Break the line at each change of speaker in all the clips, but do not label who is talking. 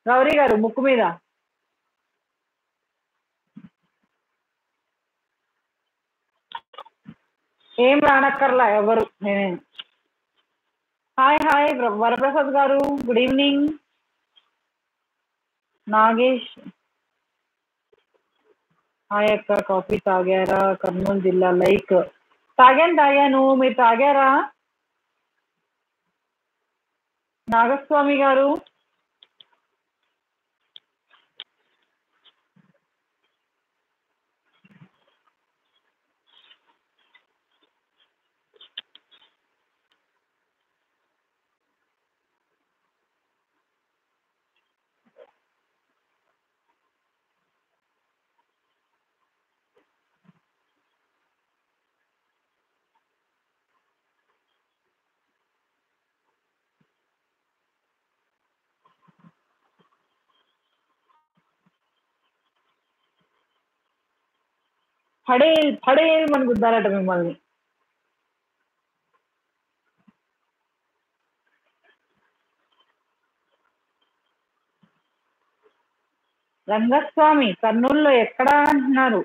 గౌరీ గారు ముక్కు మీద ఏం రానక్కర్లా ఎవరు. నేనే. హాయ్ హాయ్ వరప్రసాద్ గారు, గుడ్ ఈవినింగ్. నాగేష్ హాయ్ అక్క, కాఫీ తాగారా? కర్నూలు జిల్లా లైక్ తాగాను. మీరు తాగారా? నాగస్వామి గారు పడేయమని గుద్దారట మిమ్మల్ని. రంగస్వామి కర్నూలులో ఎక్కడా అంటున్నారు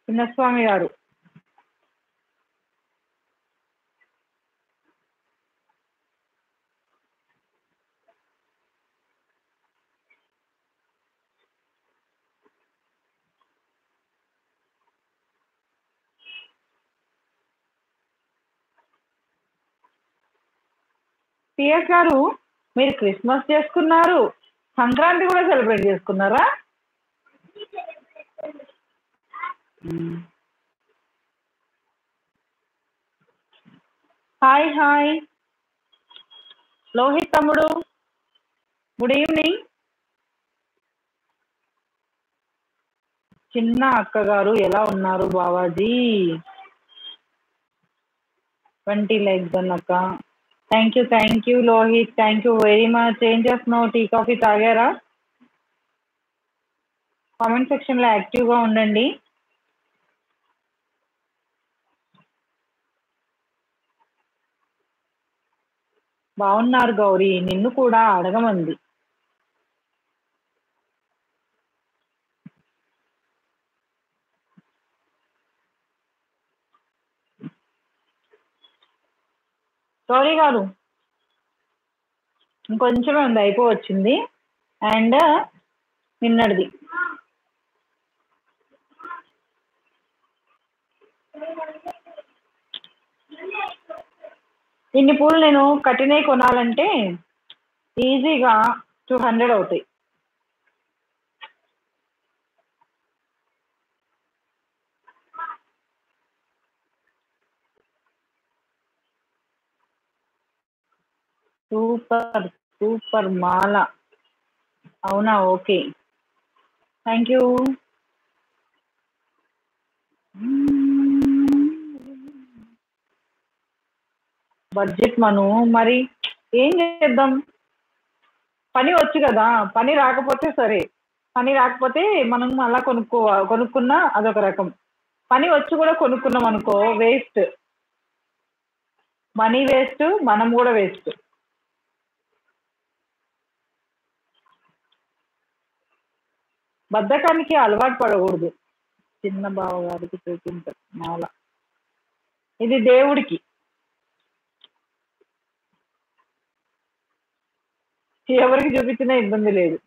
చిన్నస్వామి గారు? పిఎస్ గారు, మీరు క్రిస్మస్ చేసుకున్నారు, సంక్రాంతి కూడా సెలబ్రేట్ చేసుకున్నారా? హాయ్ హాయ్ లోహిత్ తమ్ముడు, గుడ్ ఈవినింగ్. చిన్న అక్క గారు ఎలా ఉన్నారు బావాజీ? 20 లైక్స్ అన్నక్క. Thank you Lohith, thank you very much. ఏం చేస్తున్నావు? టీ కాఫీ తాగారా? కామెంట్ సెక్షన్లో యాక్టివ్గా ఉండండి. బాగున్నారు గౌరీ, నిన్ను కూడా అడగమంది. గౌరీ గారు ఇంకొంచెమే ఉంది, అయిపోవచ్చింది. అండ్ నిన్నటిది ఇన్ని పూలు నేను కట్టినవి కొనాలంటే ఈజీగా 200 అవుతాయి. సూపర్ సూపర్ మాల. అవునా? Okay, thank you. బడ్జెట్ మను మరి ఏం చేద్దాం? పని వచ్చు కదా, పని రాకపోతే సరే. పని రాకపోతే మనం అలా కొనుక్కున్నా అదొక రకం. పని వచ్చి కూడా కొనుక్కున్నాం అనుకో వేస్ట్. మనీ వేస్ట్, మనం కూడా వేస్ట్. బద్ధకానికి అలవాటు పడకూడదు. చిన్న బావ గారికి చూపించారు మాల, ఇది దేవుడికి. ఎవరికి చూపించినా ఇబ్బంది లేదు.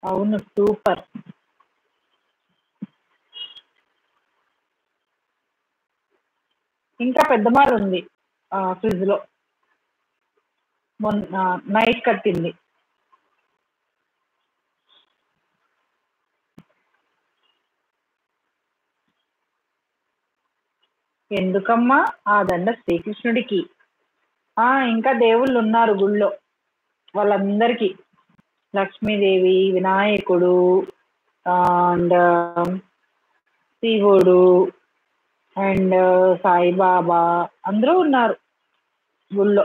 అవును, సూపర్. ఇంకా పెద్ద మాల ఉంది ఫ్రిడ్జ్ లో, మొన్న నైట్ కట్టింది. ఎందుకమ్మా ఆ దండ? శ్రీకృష్ణుడికి. ఇంకా దేవుళ్ళు ఉన్నారు గుళ్ళో, వాళ్ళందరికీ. లక్ష్మీదేవి, వినాయకుడు అండ్ శివుడు అండ్ సాయిబాబా అందరూ ఉన్నారు గుళ్ళో.